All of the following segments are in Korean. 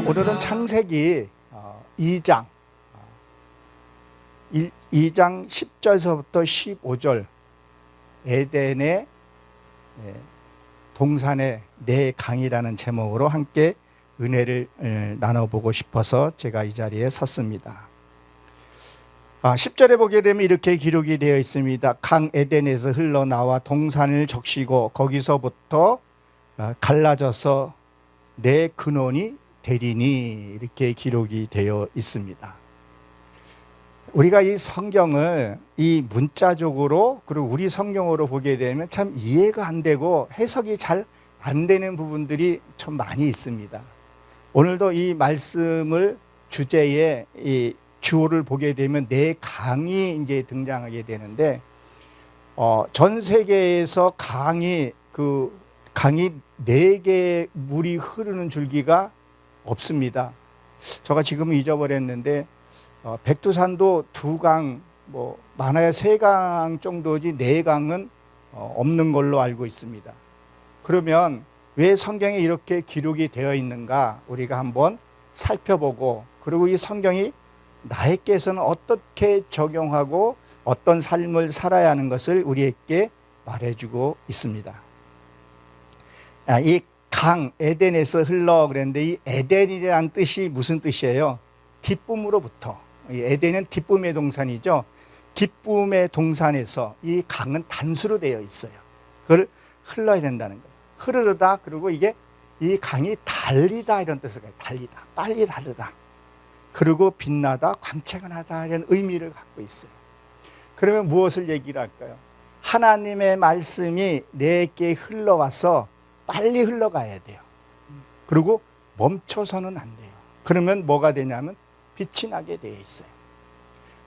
오늘은 창세기 2장 2장 10절서부터 15절 에덴의 동산의 네 강이라는 제목으로 함께 은혜를 나눠보고 싶어서 제가 이 자리에 섰습니다. 10절에 보게 되면 이렇게 기록이 되어 있습니다. 강 에덴에서 흘러나와 동산을 적시고 거기서부터 갈라져서 내 근원이 되리니, 이렇게 기록이 되어 있습니다. 우리가 이 성경을 이 문자적으로 그리고 우리 성경으로 보게 되면 참 이해가 안 되고 해석이 잘 안 되는 부분들이 좀 많이 있습니다. 오늘도 이 말씀을 주제에 이 주어를 보게 되면 네 강이 이제 등장하게 되는데, 전 세계에서 강이 네 개의 물이 흐르는 줄기가 없습니다. 제가 지금 잊어버렸는데 백두산도 2강, 많아야 3강 정도지 4강은 없는 걸로 알고 있습니다. 그러면 왜 성경에 이렇게 기록이 되어 있는가 우리가 한번 살펴보고, 그리고 이 성경이 나에게서는 어떻게 적용하고 어떤 삶을 살아야 하는 것을 우리에게 말해주고 있습니다. 이 강 에덴에서 흘러 그랬는데, 이 에덴이라는 뜻이 무슨 뜻이에요? 기쁨으로부터. 이 에덴은 기쁨의 동산이죠. 기쁨의 동산에서 이 강은 단수로 되어 있어요. 그걸 흘러야 된다는 거예요. 흐르르다, 그리고 이게 이 강이 달리다, 이런 뜻을 가요. 달리다, 빨리 다르다, 그리고 빛나다, 광채가 나다, 이런 의미를 갖고 있어요. 그러면 무엇을 얘기를 할까요? 하나님의 말씀이 내게 흘러와서 빨리 흘러가야 돼요. 그리고 멈춰서는 안 돼요. 그러면 뭐가 되냐면 빛이 나게 되어 있어요.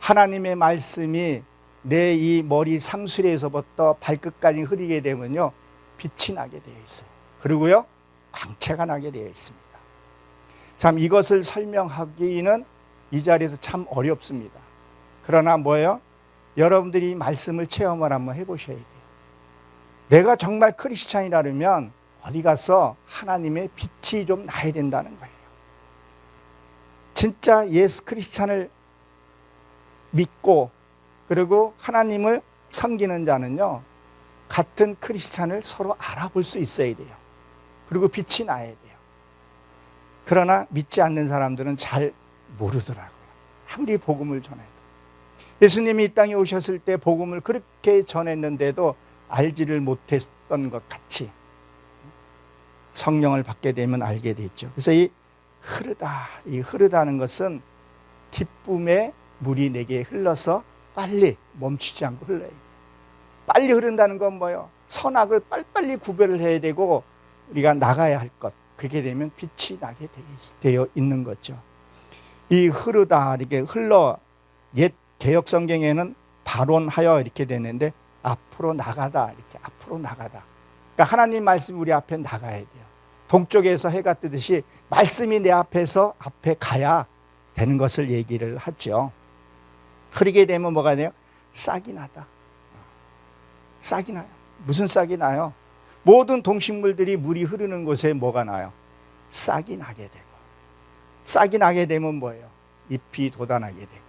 하나님의 말씀이 내 이 머리 상수리에서부터 발끝까지 흐르게 되면요, 빛이 나게 되어 있어요. 그리고요, 광채가 나게 되어 있습니다. 참 이것을 설명하기는 이 자리에서 참 어렵습니다. 그러나 뭐예요? 여러분들이 말씀을 체험을 한번 해보셔야 돼요. 내가 정말 크리스찬이라면 어디 가서 하나님의 빛이 좀 나야 된다는 거예요. 진짜 예수 크리스찬을 믿고 그리고 하나님을 섬기는 자는요, 같은 크리스찬을 서로 알아볼 수 있어야 돼요. 그리고 빛이 나야 돼요. 그러나 믿지 않는 사람들은 잘 모르더라고요. 아무리 복음을 전해도. 예수님이 이 땅에 오셨을 때 복음을 그렇게 전했는데도 알지를 못했던 것 같이 성령을 받게 되면 알게 됐죠. 그래서 이 흐르다는 것은 기쁨의 물이 내게 흘러서 빨리 멈추지 않고 흘러야 돼요. 빨리 흐른다는 건 뭐예요? 선악을 빨리빨리 구별을 해야 되고 우리가 나가야 할 것, 그렇게 되면 빛이 나게 되어 있는 거죠. 이 흐르다, 이렇게 흘러, 옛 개역 성경에는 발원하여 이렇게 되는데 앞으로 나가다, 이렇게 앞으로 나가다. 그러니까 하나님 말씀이 우리 앞에 나가야 돼요. 동쪽에서 해가 뜨듯이 말씀이 내 앞에서 앞에 가야 되는 것을 얘기를 하죠. 흐르게 되면 뭐가 돼요? 싹이 나다. 싹이 나요. 무슨 싹이 나요? 모든 동식물들이 물이 흐르는 곳에 뭐가 나요? 싹이 나게 되고, 싹이 나게 되면 뭐예요? 잎이 돋아나게 되고,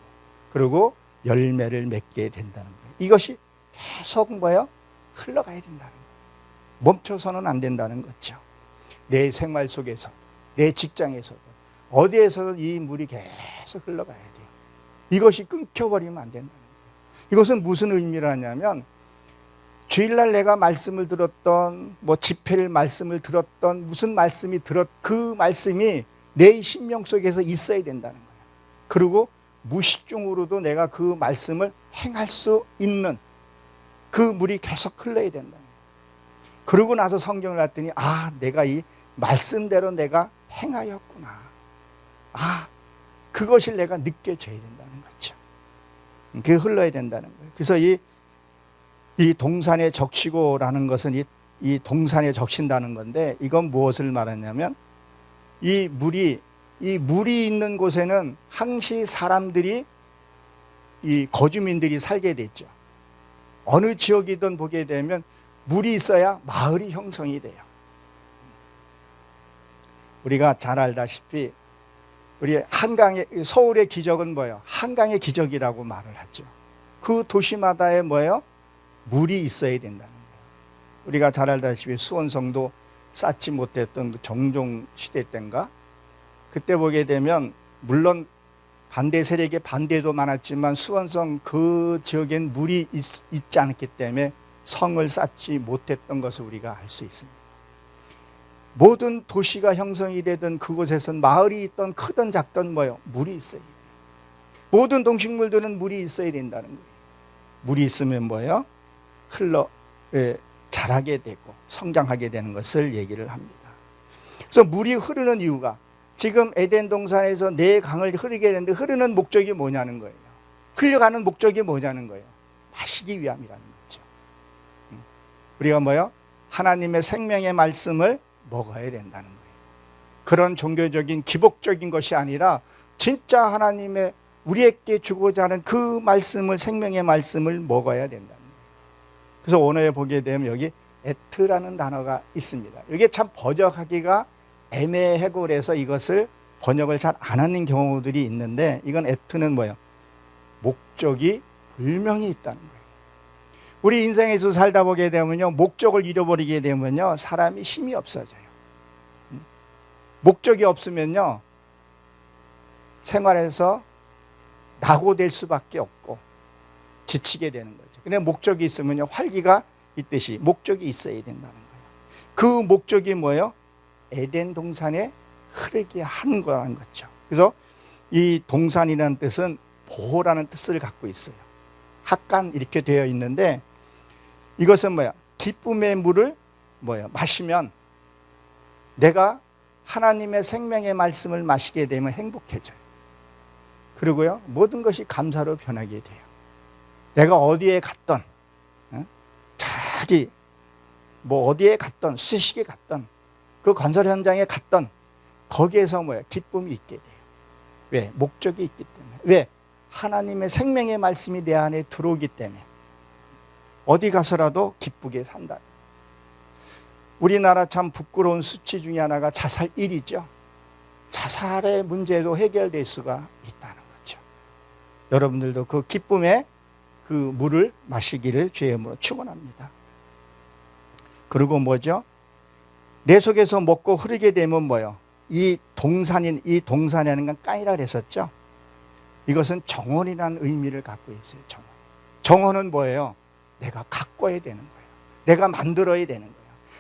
그리고 열매를 맺게 된다는 거예요. 이것이 계속 뭐예요? 흘러가야 된다는 거예요. 멈춰서는 안 된다는 거죠. 내 생활 속에서, 내 직장에서도, 어디에서든 이 물이 계속 흘러가야 돼요. 이것이 끊겨버리면 안 된다는 거예요. 이것은 무슨 의미를 하냐면, 주일날 내가 말씀을 들었던, 집회를 말씀을 들었던, 무슨 말씀이 그 말씀이 내 심령 속에서 있어야 된다는 거예요. 그리고 무식중으로도 내가 그 말씀을 행할 수 있는 그 물이 계속 흘러야 된다는 거예요. 그러고 나서 성경을 봤더니, 내가 이 말씀대로 내가 행하였구나. 그것이 내가 느껴져야 된다는 거죠. 그게 흘러야 된다는 거예요. 그래서 이 동산에 적시고라는 것은 이 동산에 적신다는 건데, 이건 무엇을 말하냐면, 이 물이 있는 곳에는 항시 사람들이, 이 거주민들이 살게 됐죠. 어느 지역이든 보게 되면 물이 있어야 마을이 형성이 돼요. 우리가 잘 알다시피 우리 한강의 서울의 기적은 뭐예요? 한강의 기적이라고 말을 하죠. 그 도시마다에 뭐예요? 물이 있어야 된다는 거예요. 우리가 잘 알다시피 수원성도 쌓지 못했던 그 정종 시대 때인가? 그때 보게 되면 물론 반대 세력의 반대도 많았지만 수원성 그 지역엔 물이 있지 않았기 때문에 성을 쌓지 못했던 것을 우리가 알 수 있습니다. 모든 도시가 형성이 되던 그곳에선 마을이 있던 크든 작든 뭐예요? 물이 있어야 돼요. 모든 동식물들은 물이 있어야 된다는 거예요. 물이 있으면 뭐예요? 자라게 되고 성장하게 되는 것을 얘기를 합니다. 그래서 물이 흐르는 이유가 지금 에덴 동산에서 네 강을 흐르게 되는데 흐르는 목적이 뭐냐는 거예요. 흘러가는 목적이 뭐냐는 거예요. 마시기 위함이라는 거죠. 우리가 뭐예요? 하나님의 생명의 말씀을 먹어야 된다는 거예요. 그런 종교적인 기복적인 것이 아니라 진짜 하나님의 우리에게 주고자 하는 그 말씀을, 생명의 말씀을 먹어야 된다는 거예요. 그래서 오늘 보게 되면 여기 에트라는 단어가 있습니다. 이게 참 번역하기가 애매하고 그래서 이것을 번역을 잘 안 하는 경우들이 있는데, 이건 에트는 뭐예요? 목적이 분명히 있다는 거예요. 우리 인생에서 살다 보게 되면요, 목적을 잃어버리게 되면요, 사람이 힘이 없어져요. 목적이 없으면요, 생활에서 낙오될 수밖에 없고 지치게 되는 거죠. 근데 목적이 있으면요, 활기가 있듯이 목적이 있어야 된다는 거예요. 그 목적이 뭐예요? 에덴 동산에 흐르게 하는 거라는 거죠. 그래서 이 동산이라는 뜻은 보호라는 뜻을 갖고 있어요. 학간 이렇게 되어 있는데, 이것은 뭐야? 기쁨의 물을 마시면 내가 하나님의 생명의 말씀을 마시게 되면 행복해져요. 그리고요, 모든 것이 감사로 변하게 돼요. 내가 어디에 갔던, 어디에 갔던, 수식에 갔던, 그 건설 현장에 갔던, 거기에서 기쁨이 있게 돼요. 왜? 목적이 있기 때문에. 왜? 하나님의 생명의 말씀이 내 안에 들어오기 때문에 어디 가서라도 기쁘게 산다. 우리나라 참 부끄러운 수치 중에 하나가 자살 1위죠. 자살의 문제도 해결될 수가 있다는 거죠. 여러분들도 그 기쁨의 그 물을 마시기를 주의 이름으로 축원합니다. 그리고 뭐죠? 내 속에서 먹고 흐르게 되면 뭐요? 이 동산이라는 건 깐이라 그랬었죠. 이것은 정원이라는 의미를 갖고 있어요. 정원은 뭐예요? 내가 가꿔야 되는 거예요. 내가 만들어야 되는 거예요.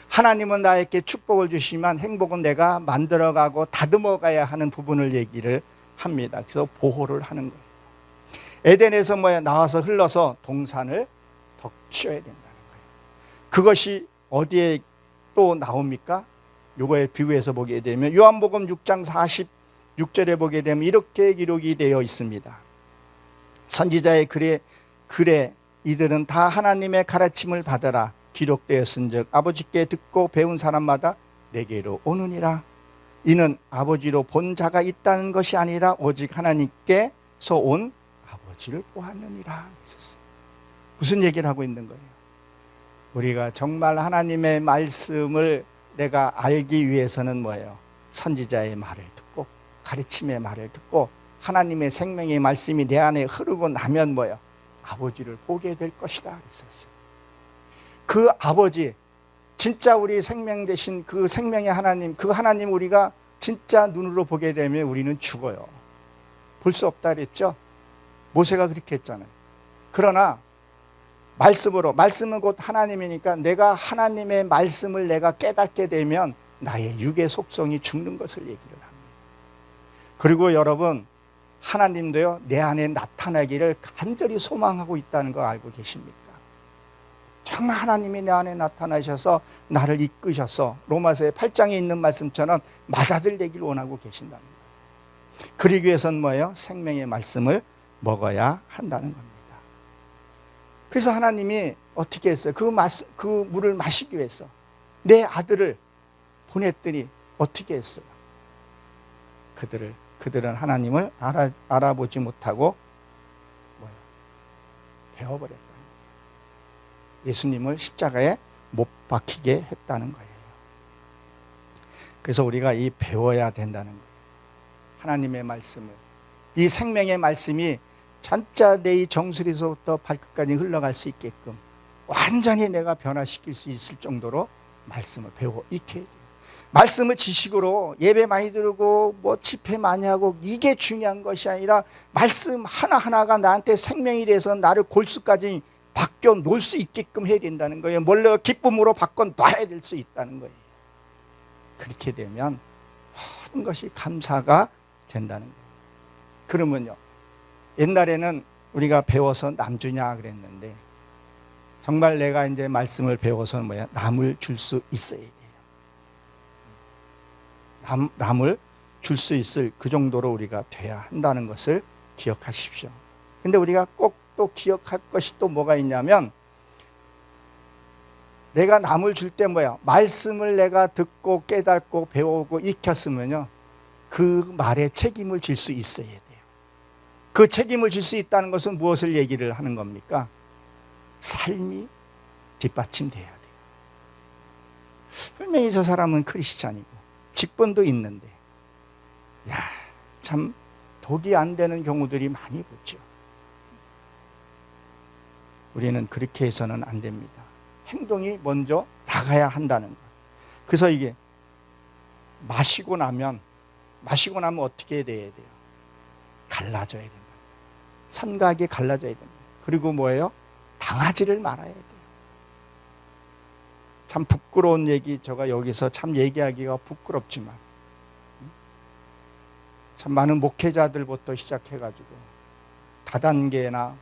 하나님은 나에게 축복을 주시면 행복은 내가 만들어가고 다듬어가야 하는 부분을 얘기를 합니다. 그래서 보호를 하는 거예요. 에덴에서 나와서 흘러서 동산을 덮쳐야 된다는 거예요. 그것이 어디에 또 나옵니까? 요거에 비유해서 보게 되면 요한복음 6장 46절에 보게 되면 이렇게 기록이 되어 있습니다. 선지자의 글에 이들은 다 하나님의 가르침을 받으라 기록되었은즉 아버지께 듣고 배운 사람마다 내게로 오느니라. 이는 아버지로 본 자가 있다는 것이 아니라 오직 하나님께서 온 아버지를 보았느니라. 무슨 얘기를 하고 있는 거예요? 우리가 정말 하나님의 말씀을 내가 알기 위해서는 뭐예요? 선지자의 말을 듣고 가르침의 말을 듣고 하나님의 생명의 말씀이 내 안에 흐르고 나면 뭐예요? 아버지를 보게 될 것이다 그랬었어요. 그 아버지, 진짜 우리 생명 되신 그 생명의 하나님, 그 하나님 우리가 진짜 눈으로 보게 되면 우리는 죽어요. 볼 수 없다 그랬죠? 모세가 그렇게 했잖아요. 그러나 말씀은 곧 하나님이니까 내가 하나님의 말씀을 내가 깨닫게 되면 나의 육의 속성이 죽는 것을 얘기를 합니다. 그리고 여러분, 하나님도요, 내 안에 나타나기를 간절히 소망하고 있다는 거 알고 계십니까? 정말 하나님이 내 안에 나타나셔서 나를 이끄셔서 로마서의 8장에 있는 말씀처럼 맏아들 되길 원하고 계신다는 거예요. 그러기 위해서는 뭐예요? 생명의 말씀을 먹어야 한다는 겁니다. 그래서 하나님이 어떻게 했어요? 그 물을 마시기 위해서 내 아들을 보냈더니 어떻게 했어요? 그들은 하나님을 알아보지 못하고 배워버렸다. 예수님을 십자가에 못 박히게 했다는 거예요. 그래서 우리가 이 배워야 된다는 거예요. 하나님의 말씀을, 이 생명의 말씀이 진짜 내 이 정수리에서부터 발끝까지 흘러갈 수 있게끔 완전히 내가 변화시킬 수 있을 정도로 말씀을 배워 익혀야 돼요. 말씀을 지식으로 예배 많이 들고 뭐 집회 많이 하고 이게 중요한 것이 아니라 말씀 하나하나가 나한테 생명이 돼서 나를 골수까지 바뀌어 놓을 수 있게끔 해야 된다는 거예요. 원래 기쁨으로 바꿔 놔야 될 수 있다는 거예요. 그렇게 되면 모든 것이 감사가 된다는 거예요. 그러면요, 옛날에는 우리가 배워서 남 주냐 그랬는데 정말 내가 이제 말씀을 배워서 남을 줄 수 있어야 돼요. 남을 줄 수 있을 그 정도로 우리가 돼야 한다는 것을 기억하십시오. 근데 우리가 꼭 또 기억할 것이 또 뭐가 있냐면, 내가 남을 줄 때 말씀을 내가 듣고 깨닫고 배우고 익혔으면요, 그 말에 책임을 질 수 있어야 돼요. 그 책임을 질 수 있다는 것은 무엇을 얘기를 하는 겁니까? 삶이 뒷받침돼야 돼요. 분명히 저 사람은 크리스찬이고 직분도 있는데 참 독이 안 되는 경우들이 많이 보죠. 우리는 그렇게 해서는 안 됩니다. 행동이 먼저 나가야 한다는 거예요. 그래서 이게 마시고 나면 어떻게 돼야 돼요? 갈라져야 된다. 선각이 갈라져야 된다. 그리고 뭐예요? 당하지를 말아야 돼요. 참 부끄러운 얘기, 제가 여기서 참 얘기하기가 부끄럽지만 참 많은 목회자들부터 시작해가지고 다단계나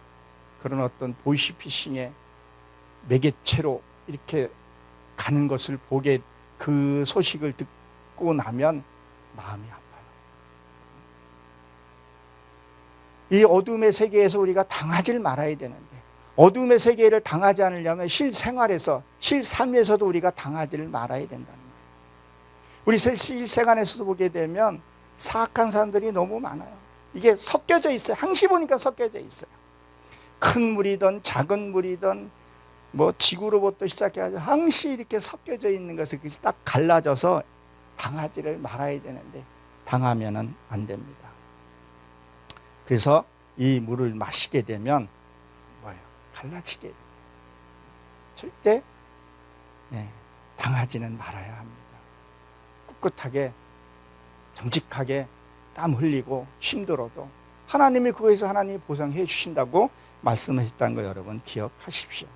그런 어떤 보이스피싱의 매개체로 이렇게 가는 것을 보게, 그 소식을 듣고 나면 마음이 아파요. 이 어둠의 세계에서 우리가 당하지를 말아야 되는데, 어둠의 세계를 당하지 않으려면 실생활에서, 실삶에서도 우리가 당하지를 말아야 된다는 거예요. 우리 실생활에서도 보게 되면 사악한 사람들이 너무 많아요. 이게 섞여져 있어요. 항시 보니까 섞여져 있어요. 큰 물이든 작은 물이든 뭐 지구로부터 시작해가지고 항시 이렇게 섞여져 있는 것을 딱 갈라져서 당하지를 말아야 되는데 당하면은 안 됩니다. 그래서 이 물을 마시게 되면 갈라지게 됩니다. 절대 당하지는 말아야 합니다. 꿋꿋하게 정직하게 땀 흘리고 힘들어도 하나님이 그거에서 하나님이 보상해 주신다고 말씀하셨다는 거 여러분 기억하십시오.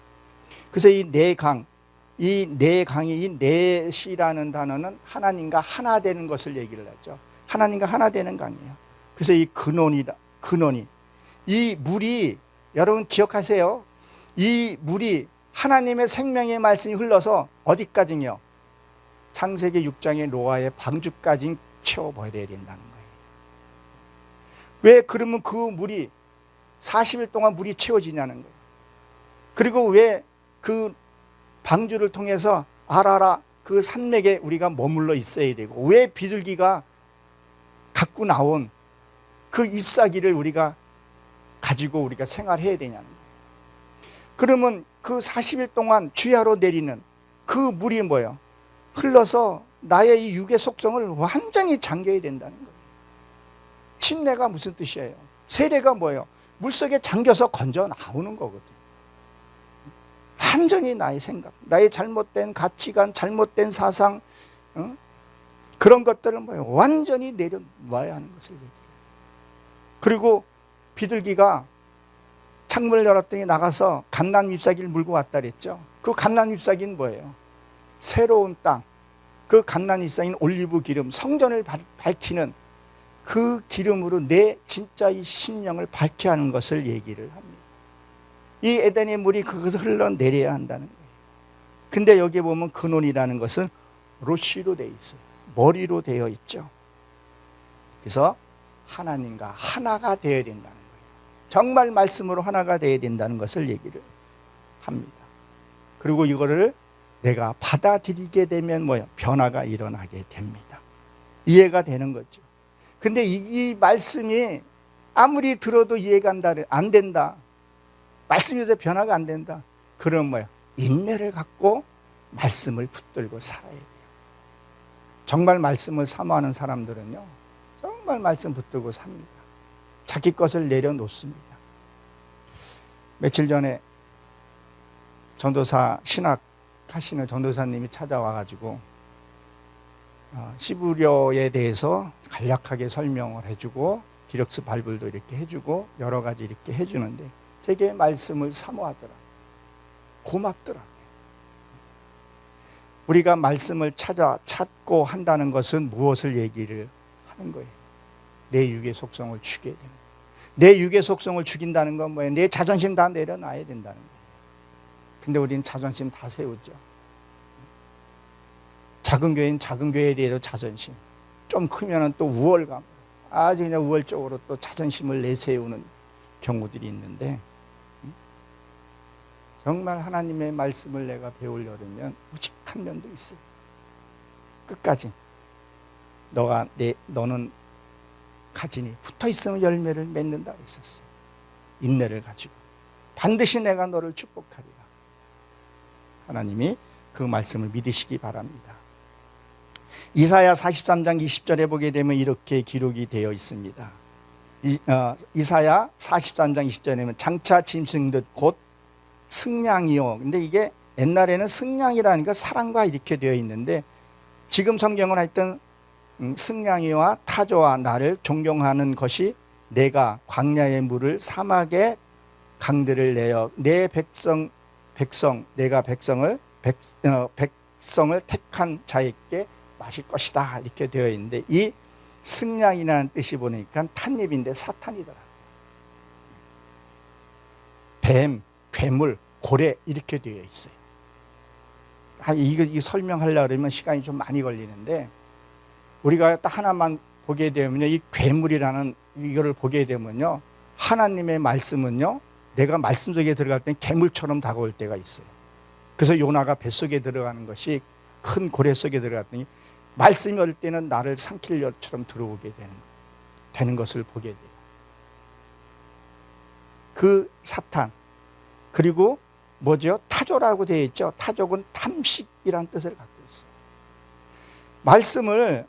그래서 이 네 강이, 이 넷이라는 단어는 하나님과 하나 되는 것을 얘기를 하죠. 하나님과 하나 되는 강이에요. 그래서 이 근원이 이 물이, 여러분 기억하세요. 이 물이 하나님의 생명의 말씀이 흘러서 어디까지요? 창세기 6장의 노아의 방주까지 채워버려야 된다는 거예요. 왜 그러면 그 물이 40일 동안 물이 채워지냐는 거예요. 그리고 왜 그 방주를 통해서 아라라 그 산맥에 우리가 머물러 있어야 되고, 왜 비둘기가 갖고 나온 그 잎사귀를 우리가 가지고 우리가 생활해야 되냐는 거예요. 그러면 그 40일 동안 주야로 내리는 그 물이 뭐예요? 흘러서 나의 이 육의 속성을 완전히 잠겨야 된다는 거예요. 침례가 무슨 뜻이에요? 세례가 뭐예요? 물속에 잠겨서 건져 나오는 거거든요. 완전히 나의 생각, 나의 잘못된 가치관, 잘못된 사상, 그런 것들을 뭐예요? 완전히 내려놔야 하는 것을 얘기해요. 그리고 비둘기가 창문을 열었더니 나가서 감람 잎사귀를 물고 왔다 그랬죠. 그 감람 잎사귀는 뭐예요? 새로운 땅, 그 감람 잎사귀는 올리브 기름, 성전을 밝히는 그 기름으로 내 진짜 이 심령을 밝게 하는 것을 얘기를 합니다. 이 에덴의 물이 그것을 흘러내려야 한다는 거예요. 근데 여기 보면 근원이라는 것은 로시로 되어 있어요. 머리로 되어 있죠. 그래서 하나님과 하나가 되어야 된다는 거예요. 정말 말씀으로 하나가 되어야 된다는 것을 얘기를 합니다. 그리고 이거를 내가 받아들이게 되면 변화가 일어나게 됩니다. 이해가 되는 거죠. 근데 이 말씀이 아무리 들어도 이해가 안 된다. 말씀에서 변화가 안 된다. 그럼 인내를 갖고 말씀을 붙들고 살아야 돼요. 정말 말씀을 사모하는 사람들은요, 정말 말씀 붙들고 삽니다. 자기 것을 내려놓습니다. 며칠 전에 전도사 신학 하시는 전도사님이 찾아와가지고 시부려에 대해서 간략하게 설명을 해주고 디럭스 발불도 이렇게 해주고 여러 가지 이렇게 해주는데 되게 말씀을 사모하더라. 고맙더라. 우리가 말씀을 찾고 한다는 것은 무엇을 얘기를 하는 거예요? 내 육의 속성을 죽여야 되는 거예요. 내 육의 속성을 죽인다는 건 뭐예요? 내 자존심 다 내려놔야 된다는 거예요. 근데 우리는 자존심 다 세우죠. 작은 교회는 작은 교회에 대해서 자존심, 좀 크면은 또 우월감, 아주 그냥 우월적으로 또 자존심을 내세우는 경우들이 있는데, 정말 하나님의 말씀을 내가 배우려면 우직한 면도 있어요. 끝까지 너는 가지니 붙어 있으면 열매를 맺는다고 했었어요. 인내를 가지고 반드시 내가 너를 축복하리라. 하나님이 그 말씀을 믿으시기 바랍니다. 이사야 43장 20절에 보게 되면 이렇게 기록이 되어 있습니다. 이사야 43장 20절에는 장차 짐승듯 곧 승냥이요. 근데 이게 옛날에는 승냥이라니까 사람과 이렇게 되어 있는데, 지금 성경은 하여튼 승냥이와 타조와 나를 존경하는 것이 내가 광야의 물을 사막의 강들을 내어 내 내가 백성을 택한 자에게 마실 것이다, 이렇게 되어 있는데, 이 승냥이라는 뜻이 보니까 찻잎인데 사탄이더라고요. 뱀, 괴물, 고래 이렇게 되어 있어요. 이거 설명하려고 그러면 시간이 좀 많이 걸리는데, 우리가 딱 하나만 보게 되면요, 이 괴물이라는 이거를 보게 되면요, 하나님의 말씀은요, 내가 말씀 속에 들어갈 때 괴물처럼 다가올 때가 있어요. 그래서 요나가 뱃속에 들어가는 것이 큰 고래 속에 들어갔더니 말씀이 올 때는 나를 삼킬 것처럼 들어오게 되는 것을 보게 돼요. 그 사탄, 그리고 뭐죠? 타조라고 되어 있죠. 타조는 탐식이라는 뜻을 갖고 있어요. 말씀을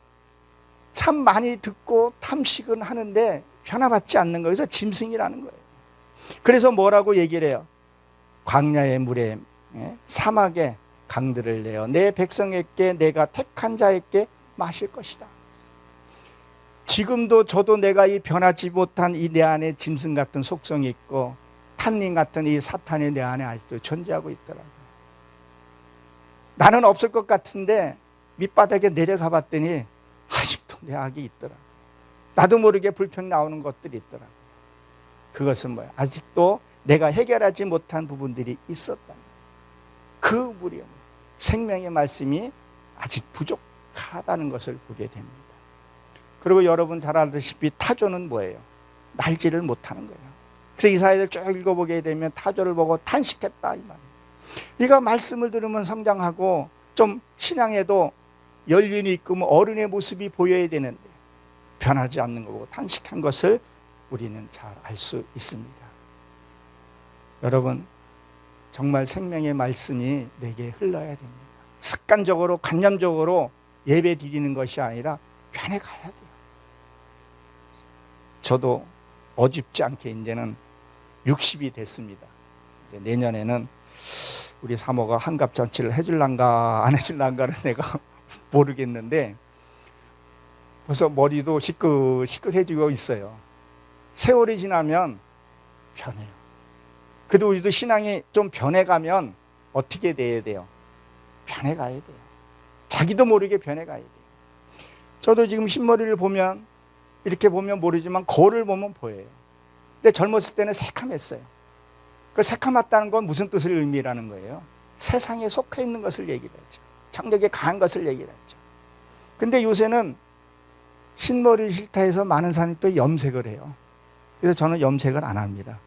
참 많이 듣고 탐식은 하는데 변화받지 않는 거예요. 그래서 짐승이라는 거예요. 그래서 뭐라고 얘기를 해요? 광야의 물에 사막에 강들을 내어 내 백성에게 내가 택한 자에게 마실 것이다. 지금도 저도 내가 이 변하지 못한 이 내 안에 짐승 같은 속성이 있고 탄닌 같은 이 사탄이 내 안에 아직도 존재하고 있더라고요. 나는 없을 것 같은데 밑바닥에 내려가 봤더니 아직도 내 악이 있더라. 나도 모르게 불평 나오는 것들이 있더라. 그것은 뭐야? 아직도 내가 해결하지 못한 부분들이 있었다. 그 무리여 생명의 말씀이 아직 부족하다는 것을 보게 됩니다. 그리고 여러분 잘 알다시피 타조는 뭐예요? 날지를 못하는 거예요. 그래서 이사야를 쭉 읽어보게 되면 타조를 보고 탄식했다 이 말이에요. 네가 말씀을 들으면 성장하고 좀 신앙에도 연륜이 있고 어른의 모습이 보여야 되는데 변하지 않는 거 보고 탄식한 것을 우리는 잘 알 수 있습니다. 여러분, 정말 생명의 말씀이 내게 흘러야 됩니다. 습관적으로 관념적으로 예배 드리는 것이 아니라 변해가야 돼요. 저도 어줍지 않게 이제는 60이 됐습니다. 이제 내년에는 우리 사모가 환갑잔치를 해줄란가 안 해줄란가를 내가 모르겠는데 벌써 머리도 시끗해지고 있어요. 세월이 지나면 변해요. 그래도 우리도 신앙이 좀 변해가면 어떻게 돼야 돼요? 변해가야 돼요. 자기도 모르게 변해가야 돼요. 저도 지금 흰머리를 보면 이렇게 보면 모르지만 거울을 보면 보여요. 근데 젊었을 때는 새카맸어요. 그 새카맣다는 건 무슨 뜻을 의미라는 거예요? 세상에 속해 있는 것을 얘기를 하죠. 정력에 강한 것을 얘기를 하죠. 근데 요새는 흰머리를 싫다 해서 많은 사람이 또 염색을 해요. 그래서 저는 염색을 안 합니다.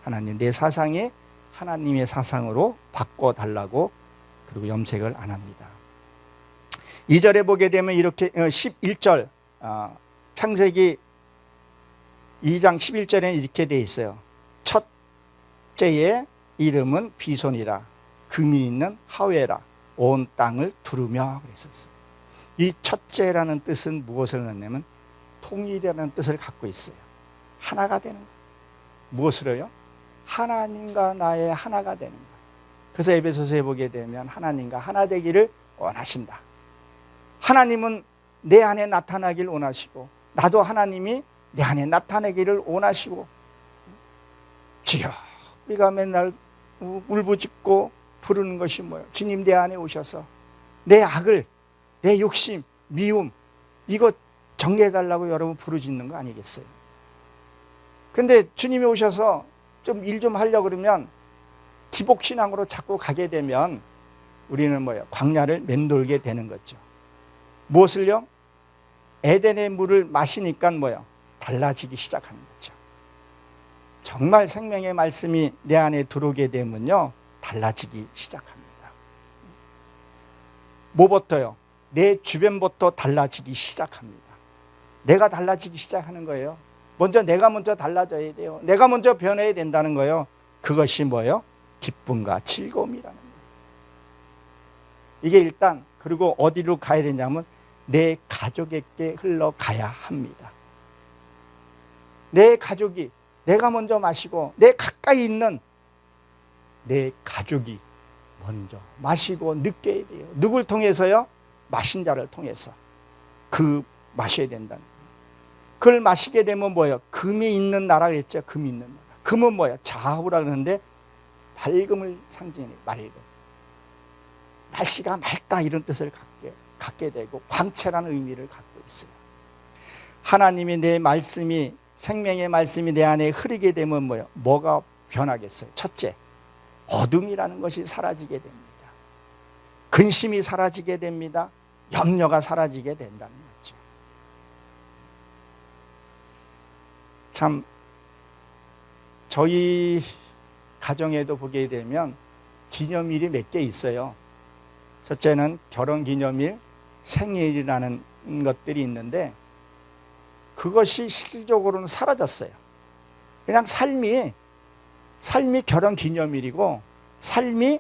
하나님, 내 사상이 하나님의 사상으로 바꿔달라고, 그리고 염색을 안 합니다. 2절에 보게 되면 이렇게 11절 창세기 2장 11절에는 이렇게 되어 있어요. 첫째의 이름은 비손이라. 금이 있는 하웨라 온 땅을 두르며 그랬었어요. 이 첫째라는 뜻은 무엇을 의미하냐면 통일이라는 뜻을 갖고 있어요. 하나가 되는 것. 무엇으로요? 하나님과 나의 하나가 되는 것. 그래서 에베소서에 보게 되면 하나님과 하나 되기를 원하신다. 하나님은 내 안에 나타나길 원하시고 나도 하나님이 내 안에 나타나기를 원하시고, 주여, 우리가 맨날 울부짖고 부르는 것이 뭐예요? 주님 내 안에 오셔서 내 악을, 내 욕심, 미움 이거 정리해달라고 여러분 부르짖는 거 아니겠어요? 근데 주님이 오셔서 좀 일 좀 하려고 그러면 기복신앙으로 자꾸 가게 되면 우리는 뭐예요? 광야를 맴돌게 되는 거죠. 무엇을요? 에덴의 물을 마시니까 뭐예요? 달라지기 시작하는 거죠. 정말 생명의 말씀이 내 안에 들어오게 되면요, 달라지기 시작합니다. 뭐부터요? 내 주변부터 달라지기 시작합니다. 내가 달라지기 시작하는 거예요. 내가 먼저 달라져야 돼요. 내가 먼저 변해야 된다는 거예요. 그것이 뭐예요? 기쁨과 즐거움이라는 거예요. 이게 일단, 그리고 어디로 가야 되냐면 내 가족에게 흘러가야 합니다. 내 가족이, 내가 먼저 마시고 내 가까이 있는 내 가족이 먼저 마시고 느껴야 돼요. 누굴 통해서요? 마신 자를 통해서 마셔야 된다는 거예요. 그걸 마시게 되면 뭐예요? 금이 있는 나라 그랬죠. 금이 있는 나라. 금은 뭐예요? 자후라 그러는데 밝음을 상징해. 맑음. 날씨가 맑다 이런 뜻을 갖게 되고 광채라는 의미를 갖고 있어요. 하나님이 내 말씀이, 생명의 말씀이 내 안에 흐르게 되면 뭐예요? 뭐가 변하겠어요? 첫째, 어둠이라는 것이 사라지게 됩니다. 근심이 사라지게 됩니다. 염려가 사라지게 된다는 거죠. 참, 저희 가정에도 보게 되면 기념일이 몇 개 있어요. 첫째는 결혼기념일, 생일이라는 것들이 있는데 그것이 실질적으로는 사라졌어요. 그냥 삶이 결혼기념일이고 삶이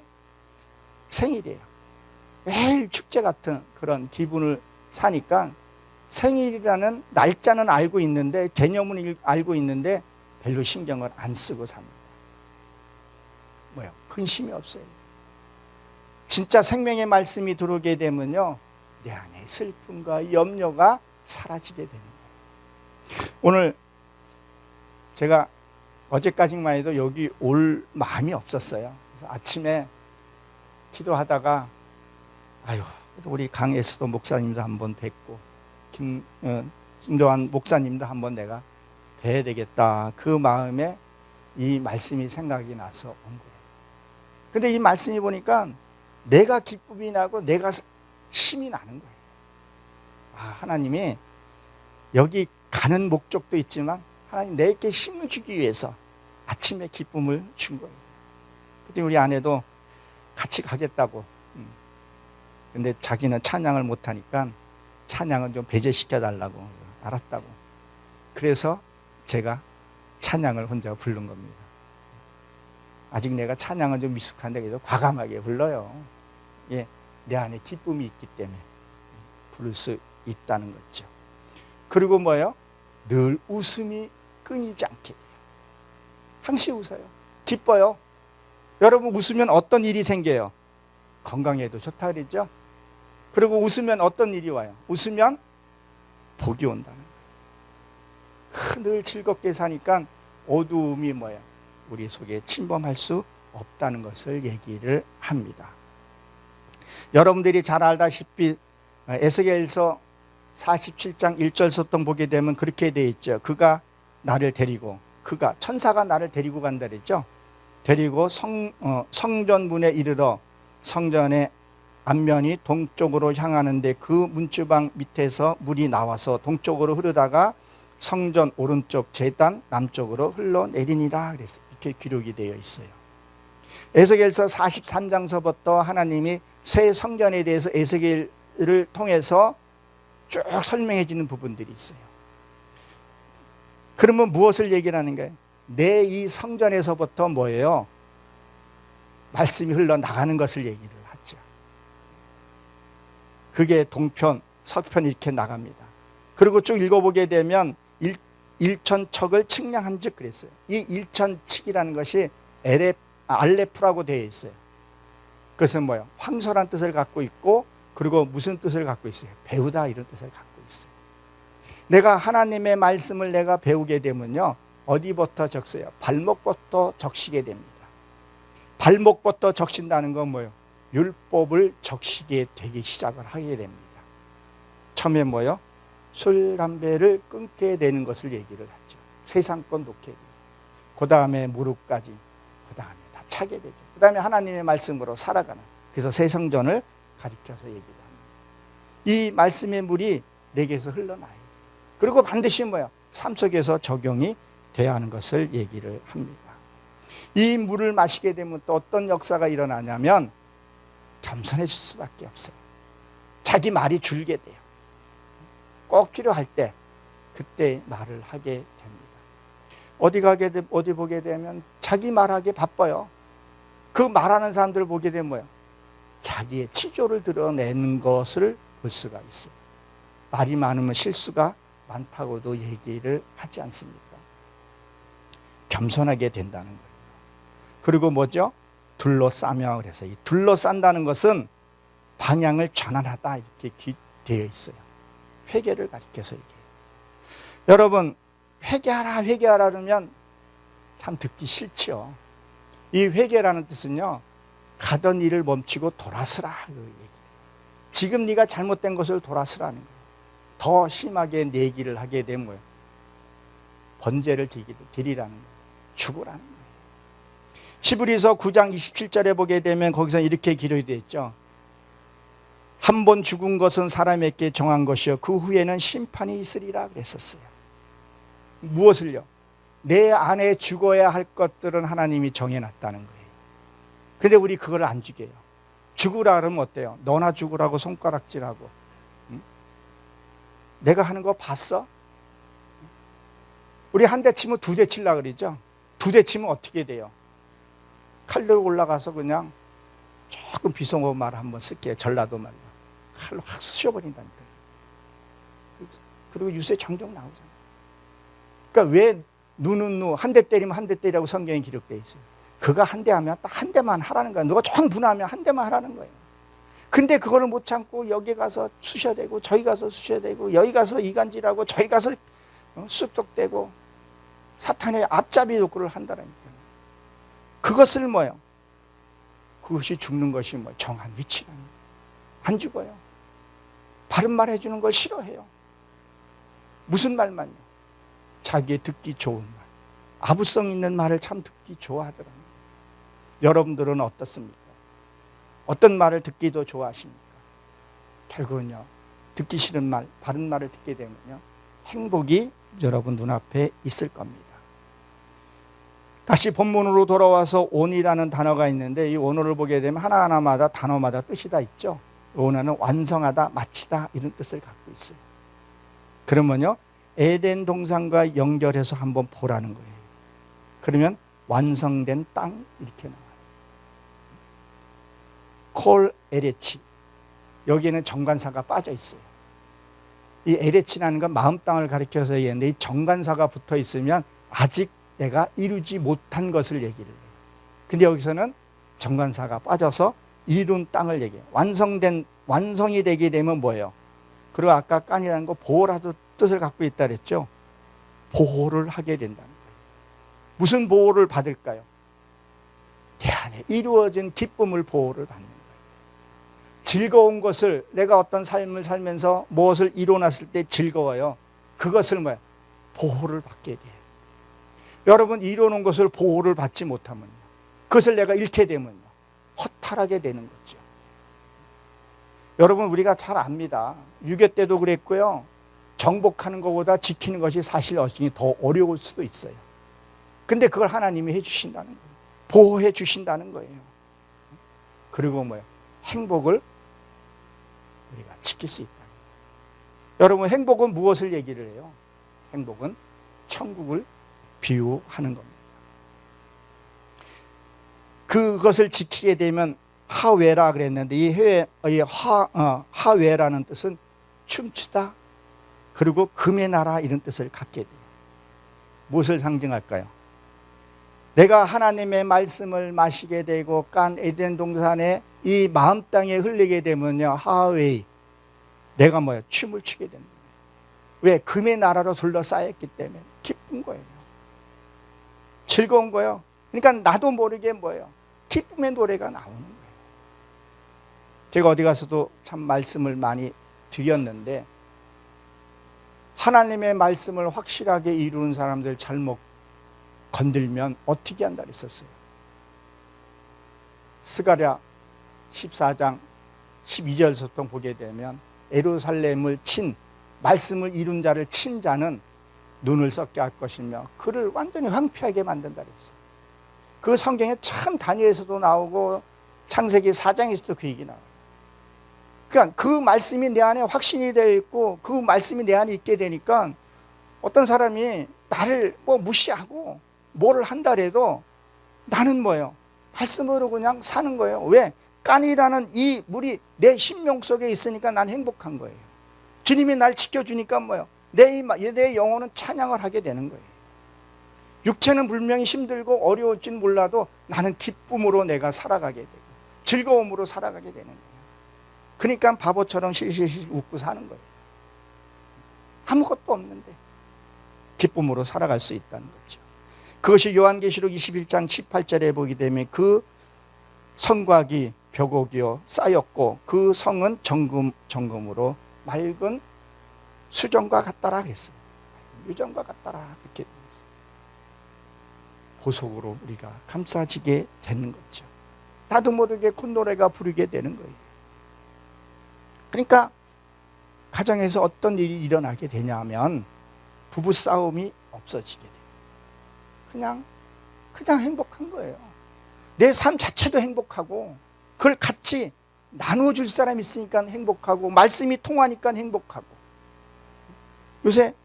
생일이에요. 매일 축제 같은 그런 기분을 사니까 생일이라는 날짜는 알고 있는데, 개념은 알고 있는데 별로 신경을 안 쓰고 삽니다. 근심이 없어요. 진짜 생명의 말씀이 들어오게 되면요, 내 안에 슬픔과 염려가 사라지게 되는 거예요. 오늘 제가 어제까지만 해도 여기 올 마음이 없었어요. 그래서 아침에 기도하다가 우리 강에서도 목사님도 한번 뵙고 김도환 목사님도 한번 내가 뵈야 되겠다. 그 마음에 이 말씀이 생각이 나서 온 거예요. 근데 이 말씀이 보니까 내가 기쁨이 나고 내가 힘이 나는 거예요. 하나님이 여기 가는 목적도 있지만 하나님 내게 힘을 주기 위해서 아침에 기쁨을 준 거예요. 그때 우리 아내도 같이 가겠다고. 근데 자기는 찬양을 못하니까 찬양은 좀 배제시켜 달라고. 알았다고. 그래서 제가 찬양을 혼자 부른 겁니다. 아직 내가 찬양은 좀 미숙한데 그래도 과감하게 불러요. 예, 내 안에 기쁨이 있기 때문에 부를 수 있다는 거죠. 그리고 뭐예요? 늘 웃음이 끊이지 않게 돼요. 항상 웃어요. 기뻐요. 여러분 웃으면 어떤 일이 생겨요? 건강에도 좋다 그랬죠? 그리고 웃으면 어떤 일이 와요? 웃으면 복이 온다는 거예요. 늘 즐겁게 사니까 어두움이 뭐예요? 우리 속에 침범할 수 없다는 것을 얘기를 합니다. 여러분들이 잘 알다시피 에스겔서 47장 1절 소통 보게 되면 그렇게 되어 있죠. 천사가 나를 데리고 간다 그랬죠. 데리고 성전문에 이르러 성전의 앞면이 동쪽으로 향하는데 그 문주방 밑에서 물이 나와서 동쪽으로 흐르다가 성전 오른쪽 제단 남쪽으로 흘러내리니라 그랬어요. 이렇게 기록이 되어 있어요. 에스겔서 43장서부터 하나님이 새 성전에 대해서 에스겔을 통해서 쭉 설명해 주는 부분들이 있어요. 그러면 무엇을 얘기를 하는 거예요? 내 이 성전에서부터 뭐예요? 말씀이 흘러나가는 것을 얘기를 하죠. 그게 동편, 서편 이렇게 나갑니다. 그리고 쭉 읽어보게 되면 일천척을 측량한 즉 그랬어요. 이 일천칙이라는 것이 알레프라고 되어 있어요. 그것은 뭐예요? 황소란 뜻을 갖고 있고, 그리고 무슨 뜻을 갖고 있어요? 배우다 이런 뜻을 갖고 있어요. 내가 하나님의 말씀을 내가 배우게 되면요, 어디부터 적어요? 발목부터 적시게 됩니다. 발목부터 적신다는 건 뭐예요? 율법을 적시게 되기 시작을 하게 됩니다. 처음에 뭐예요? 술, 담배를 끊게 되는 것을 얘기를 하죠. 세상권 놓게 돼요. 그 다음에 무릎까지, 그 다음에 다 차게 되죠. 그 다음에 하나님의 말씀으로 살아가는, 그래서 새성전을 가리켜서 얘기를 합니다. 이 말씀의 물이 내게서 흘러나야 돼요. 그리고 반드시 뭐예요? 삶 속에서 적용이 돼야 하는 것을 얘기를 합니다. 이 물을 마시게 되면 또 어떤 역사가 일어나냐면 겸손해질 수밖에 없어요. 자기 말이 줄게 돼요. 꼭 필요할 때 그때 말을 하게 됩니다. 어디 보게 되면 자기 말하기 바빠요. 그 말하는 사람들을 보게 되면 뭐예요? 자기의 치조를 드러내는 것을 볼 수가 있어요. 말이 많으면 실수가 많다고도 얘기를 하지 않습니까? 겸손하게 된다는 거예요. 그리고 뭐죠? 둘러싸며 그래서 이 둘러싼다는 것은 방향을 전환하다 이렇게 되어 있어요. 회개를 가리켜서 얘기해요. 여러분, 회개하라 그러면 참 듣기 싫죠. 이 회개라는 뜻은요, 가던 일을 멈추고 돌아서라 그 얘기예요. 지금 네가 잘못된 것을 돌아서라는 거예요. 더 심하게 내기를 하게 되면 뭐예요? 번제를 드리라는 거예요. 죽으라는 거예요. 히브리서 9장 27절에 보게 되면 거기서 이렇게 기록이 되어 있죠. 한 번 죽은 것은 사람에게 정한 것이요 그 후에는 심판이 있으리라 그랬었어요. 무엇을요? 내 안에 죽어야 할 것들은 하나님이 정해놨다는 거예요. 근데 우리 그걸 안 죽여요. 죽으라 그러면 어때요? 너나 죽으라고 손가락질하고. 응? 내가 하는 거 봤어? 우리 한 대 치면 두 대 칠라 그러죠? 두 대 치면 어떻게 돼요? 칼 들고 올라가서 그냥 조금 비속어 말 한번 쓸게요. 전라도 말로. 칼로 확 쑤셔버린다니까. 그리고 유세 종종 나오잖아요. 그러니까 왜 누는 누, 한 대 때리면 한 대 때리라고 성경에 기록되어 있어요. 그가 한 대 하면 딱 한 대만 하라는 거예요. 누가 좀 분하면 한 대만 하라는 거예요. 근데 그거를 못 참고 여기 가서 쑤셔대고 저기 가서 쑤셔대고 여기 가서 이간질하고 저기 가서 쑥덕대고 사탄의 앞잡이 욕구를 한다라니까. 그것을 뭐예요? 그것이 죽는 것이 뭐 정한 위치라는 거예요. 안 죽어요. 바른 말 해주는 걸 싫어해요. 무슨 말만요? 자기의 듣기 좋은 말, 아부성 있는 말을 참 듣기 좋아하더라고요. 여러분들은 어떻습니까? 어떤 말을 듣기도 좋아하십니까? 결국은요, 듣기 싫은 말, 바른 말을 듣게 되면요, 행복이 여러분 눈앞에 있을 겁니다. 다시 본문으로 돌아와서 온이라는 단어가 있는데 이 원어를 보게 되면 하나하나마다 단어마다 뜻이 다 있죠. 원어는 완성하다, 마치다 이런 뜻을 갖고 있어요. 그러면요, 에덴 동산과 연결해서 한번 보라는 거예요. 그러면 완성된 땅 이렇게 나와요. 콜 에레치, 여기에는 정관사가 빠져 있어요. 이 에레치라는 건 마음 땅을 가리켜서 얘기했는데 이 정관사가 붙어 있으면 아직 내가 이루지 못한 것을 얘기를 해요. 근데 여기서는 정관사가 빠져서 이룬 땅을 얘기해요. 완성이 되게 되면 뭐예요? 그리고 아까 깐이라는 거 보호라도 뜻을 갖고 있다 그랬죠. 보호를 하게 된다는 거예요. 무슨 보호를 받을까요? 내 안에 이루어진 기쁨을 보호를 받는 거예요. 즐거운 것을, 내가 어떤 삶을 살면서 무엇을 이뤄놨을 때 즐거워요. 그것을 뭐예요? 보호를 받게 돼요. 여러분, 이뤄놓은 것을 보호를 받지 못하면요, 그것을 내가 잃게 되면요, 허탈하게 되는 거죠. 여러분, 우리가 잘 압니다. 유교 때도 그랬고요, 정복하는 것보다 지키는 것이 사실 더 어려울 수도 있어요. 근데 그걸 하나님이 해주신다는 거예요. 보호해 주신다는 거예요. 그리고 뭐예요? 행복을 우리가 지킬 수 있다. 여러분, 행복은 무엇을 얘기를 해요? 행복은 천국을 비유하는 겁니다. 그것을 지키게 되면 하외라 그랬는데 이 하외라는 뜻은 춤추다, 그리고 금의 나라 이런 뜻을 갖게 돼요. 무엇을 상징할까요? 내가 하나님의 말씀을 마시게 되고 깐 에덴 동산에 이 마음 땅에 흘리게 되면요, 하웨이, 내가 뭐예요? 춤을 추게 됩니다. 왜? 금의 나라로 둘러싸였기 때문에 기쁜 거예요. 즐거운 거예요. 그러니까 나도 모르게 뭐예요? 기쁨의 노래가 나오는 거예요. 제가 어디 가서도 참 말씀을 많이 드렸는데, 하나님의 말씀을 확실하게 이루는 사람들 잘못 건들면 어떻게 한다 그랬었어요. 스가랴 14장 12절부터 보게 되면 예루살렘을 친, 말씀을 이룬 자를 친 자는 눈을 썩게 할 것이며 그를 완전히 황폐하게 만든다 그랬어요. 그 성경에 참 다니엘에서도 나오고 창세기 4장에서도 그 얘기 나와요. 그러니까 그 말씀이 내 안에 확신이 되어 있고 그 말씀이 내 안에 있게 되니까 어떤 사람이 나를 뭐 무시하고 뭐를 한다 해도 나는 뭐예요? 말씀으로 그냥 사는 거예요. 왜? 깐이라는 이 물이 내 심령 속에 있으니까 난 행복한 거예요. 주님이 날 지켜주니까 뭐예요? 내 영혼은 찬양을 하게 되는 거예요. 육체는 분명히 힘들고 어려울지는 몰라도 나는 기쁨으로 내가 살아가게 되고 즐거움으로 살아가게 되는 거예요. 그러니까 바보처럼 실실실 웃고 사는 거예요. 아무것도 없는데 기쁨으로 살아갈 수 있다는 거죠. 그것이 요한계시록 21장 18절에 보게 되면 그 성곽이 벽옥이요 쌓였고 그 성은 정금으로 맑은 수정과 같더라 그랬어요. 유정과 같더라 그렇게 되었어요. 보석으로 우리가 감싸지게 되는 거죠. 나도 모르게 콧노래가 부르게 되는 거예요. 그러니까 가정에서 어떤 일이 일어나게 되냐면 부부 싸움이 없어지게 돼요. 그냥 행복한 거예요. 내 삶 자체도 행복하고 그걸 같이 나눠줄 사람이 있으니까 행복하고 말씀이 통하니까 행복하고. 요새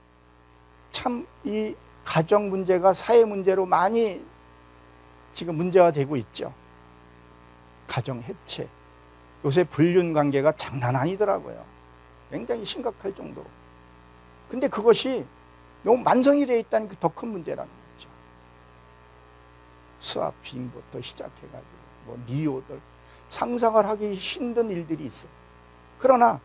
참 이 가정 문제가 사회 문제로 많이 지금 문제화되고 있죠. 가정 해체. 요새 불륜 관계가 장난 아니더라고요. 굉장히 심각할 정도로. 근데 그것이 너무 만성이 되어 있다는 게 더 큰 문제라는 거죠. 스와핑부터 시작해가지고 뭐 니오들 상상을 하기 힘든 일들이 있어요. 그러나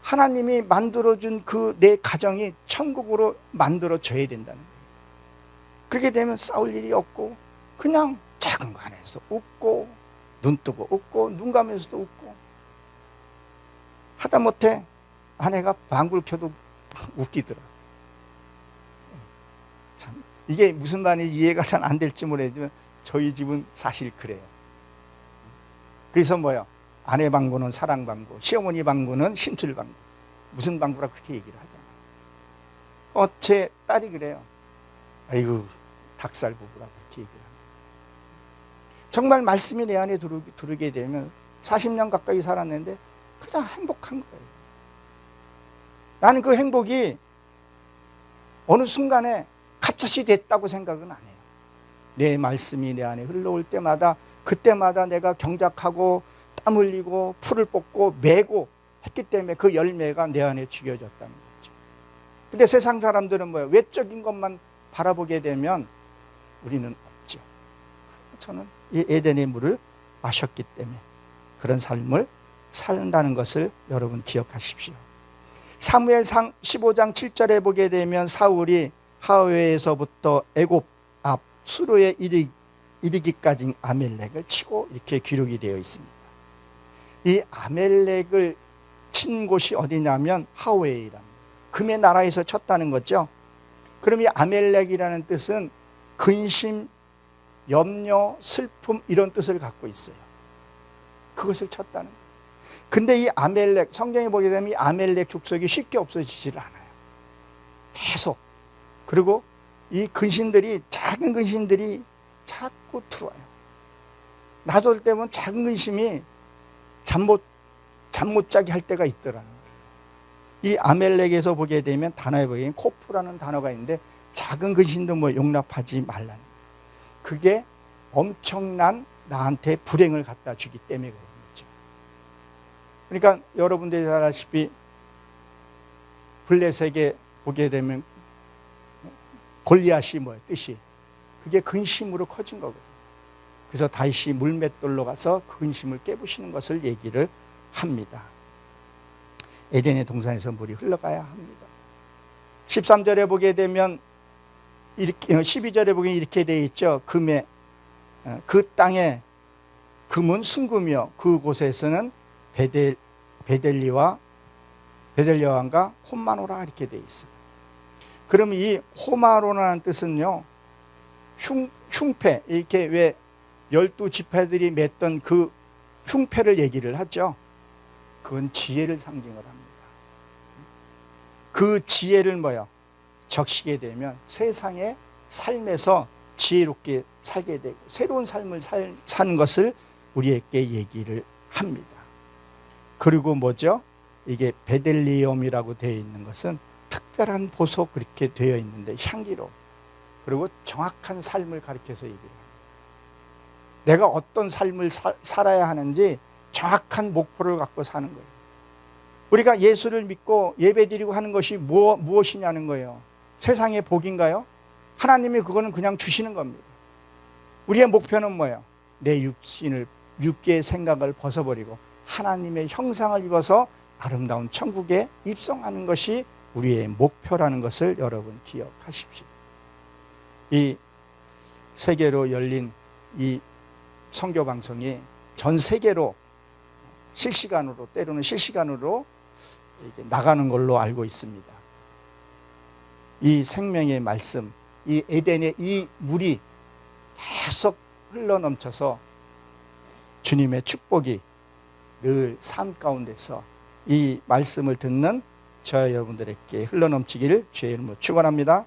하나님이 만들어준 그 내 가정이 천국으로 만들어져야 된다는 거예요. 그렇게 되면 싸울 일이 없고 그냥 작은 거 안에서 웃고 눈 뜨고 웃고 눈 감면서도 웃고 하다못해 아내가 방구를 켜도 웃기더라. 참 이게 무슨 말인지 이해가 잘 안 될지 모르지만 저희 집은 사실 그래요. 그래서 뭐요? 아내 방구는 사랑 방구, 시어머니 방구는 심술 방구. 무슨 방구라 그렇게 얘기를 하잖아요. 제 딸이 그래요. 아이고 닭살 부부라 그렇게 얘기를 합니다. 정말 말씀이 내 안에 들어오게 되면 40년 가까이 살았는데 그냥 행복한 거예요. 나는 그 행복이 어느 순간에 갑자기 됐다고 생각은 안 해요. 내 말씀이 내 안에 흘러올 때마다 그때마다 내가 경작하고 땀 흘리고 풀을 뽑고 메고 했기 때문에 그 열매가 내 안에 죽여졌다는 거죠. 근데 세상 사람들은 뭐예요? 외적인 것만 바라보게 되면 우리는 없죠. 저는 이 에덴의 물을 마셨기 때문에 그런 삶을 산다는 것을 여러분 기억하십시오. 사무엘상 15장 7절에 보게 되면 사울이 하웨에서부터 애굽 앞 수로에 이르기까지 아멜렉을 치고 이렇게 기록이 되어 있습니다. 이 아멜렉을 친 곳이 어디냐면 하웨이랍니다. 금의 나라에서 쳤다는 거죠. 그럼 이 아멜렉이라는 뜻은 근심, 염려, 슬픔 이런 뜻을 갖고 있어요. 그것을 쳤다는 거예요. 근데 이 아멜렉, 성경에 보게 되면 이 아멜렉 족속이 쉽게 없어지질 않아요. 계속. 그리고 이 근심들이, 작은 근심들이 자꾸 들어와요. 놔둘 때 보면 작은 근심이 잠 못 자게 할 때가 있더라는 거예요. 이 아멜렉에서 보게 되면 단어에 보게 되면 코프라는 단어가 있는데 작은 근심도 뭐 용납하지 말라는 거예요. 그게 엄청난 나한테 불행을 갖다 주기 때문에 그런 거죠. 그러니까 여러분들이 잘 아시다시피 블레셋에 보게 되면 골리앗이 뭐예요? 뜻이 그게 근심으로 커진 거거든요. 그래서 다윗이 물맷돌로 가서 그 근심을 깨부시는 것을 얘기를 합니다. 에덴의 동산에서 물이 흘러가야 합니다. 13절에 보게 되면 이렇게, 12절에 보면 이렇게 되어 있죠. 금에 그 땅에 금은 순금이요 그곳에서는 베델리와 왕과 홈마노라 이렇게 되어 있어요. 그러면 이 홈마노라는 뜻은요 흉패, 이렇게 왜 12지파들이 맺던 그 흉패를 얘기를 하죠. 그건 지혜를 상징을 합니다. 그 지혜를 뭐요? 적시게 되면 세상의 삶에서 지혜롭게 살게 되고 새로운 삶을 사는 것을 우리에게 얘기를 합니다. 그리고 뭐죠? 이게 베델리엄이라고 되어 있는 것은 특별한 보석 그렇게 되어 있는데 향기로 그리고 정확한 삶을 가리켜서 얘기를 합니다. 내가 어떤 삶을 살아야 하는지 정확한 목표를 갖고 사는 거예요. 우리가 예수를 믿고 예배드리고 하는 것이 무엇이냐는 거예요. 세상의 복인가요? 하나님이 그거는 그냥 주시는 겁니다. 우리의 목표는 뭐예요? 내 육계의 생각을 벗어버리고 하나님의 형상을 입어서 아름다운 천국에 입성하는 것이 우리의 목표라는 것을 여러분 기억하십시오. 이 세계로 열린 이 선교 방송이 전 세계로 실시간으로 때로는 실시간으로 이렇게 나가는 걸로 알고 있습니다. 이 생명의 말씀, 이 에덴의 이 물이 계속 흘러넘쳐서 주님의 축복이 늘 삶 가운데서 이 말씀을 듣는 저 여러분들에게 흘러넘치기를 주의 이름으로 축원합니다.